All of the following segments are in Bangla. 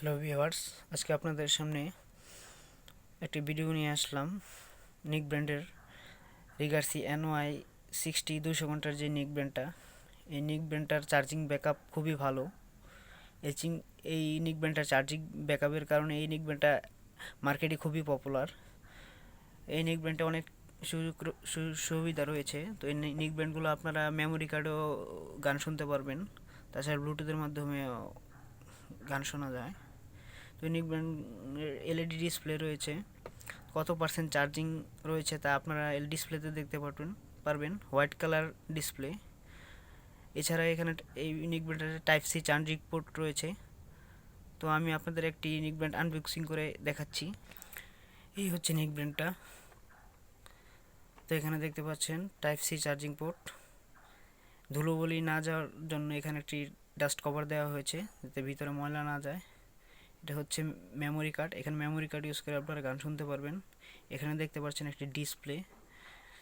হ্যালো ভিউয়ার্স, আজকে আপনাদের সামনে একটি ভিডিও নিয়ে আসলাম। নিক ব্র্যান্ডের রিগার্সি NY60 200 ঘন্টার যে নিক ব্র্যান্ডটা, এই নিক ব্র্যান্ডটার চার্জিং ব্যাকআপ খুবই ভালো। এই নিক ব্র্যান্ডটার চার্জিং ব্যাকআপের কারণে এই নিক ব্র্যান্ডটা মার্কেটে খুবই পপুলার। এই নিক ব্র্যান্ডে অনেক সুবিধা রয়েছে। তো এই নিক ব্র্যান্ডগুলো আপনারা মেমোরি কার্ডেও গান শুনতে পারবেন, তাছাড়া ব্লুটুথের মাধ্যমে গান শোনা যায়। তো নিক ব্র্যান্ডের এলইডি ডিসপ্লে রয়েছে। কত পার্সেন্ট চার্জিং রয়েছে তা আপনারা ডিসপ্লেতে দেখতে পারবেন হোয়াইট কালার ডিসপ্লে। এছাড়া এখানে এই নিক ব্র্যান্ডের টাইপ সি চার্জিং পোর্ট রয়েছে। তো আমি আপনাদের একটি নিক ব্র্যান্ড আনবক্সিং করে দেখাচ্ছি। এই হচ্ছে নিক ব্র্যান্ডটা। তো এখানে দেখতে পাচ্ছেন টাইপ সি চার্জিং পোর্ট। ধুলোবলি না যাওয়ার জন্য এখানে একটি ডাস্ট কভার দেওয়া হয়েছে যাতে ভিতরে ময়লা না যায়। এটা হচ্ছে মেমোরি কার্ড। এখানে মেমোরি কার্ড ইউজ করে আপনারা গান শুনতে পারবেন। এখানে দেখতে পাচ্ছেন একটি ডিসপ্লে,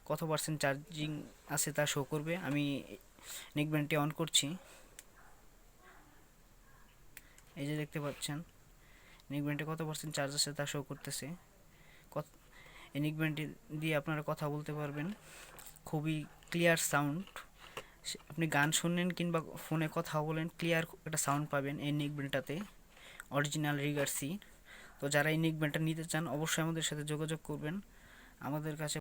কত পার্সেন্ট চার্জিং আছে তা শো করবে। আমি নেক ব্যান্ডটি অন করছি। এই যে দেখতে পাচ্ছেন নেক ব্যান্ডে কত পার্সেন্ট চার্জ আছে তা শো করতেছে। এই নেক ব্যান্ডটি দিয়ে আপনারা কথা বলতে পারবেন। খুবই ক্লিয়ার সাউন্ড। আপনি গান শুনেন কিংবা ফোনে কথা বলেন, ক্লিয়ার একটা সাউন্ড পাবেন এই নেক ব্যান্ডটাতে, অরিজিনাল রিগার্সি। তো যারা এই নেক ব্যান্ডটা নিতে চান অবশ্যই আমাদের সাথে যোগাযোগ করবেন। আমাদের কাছে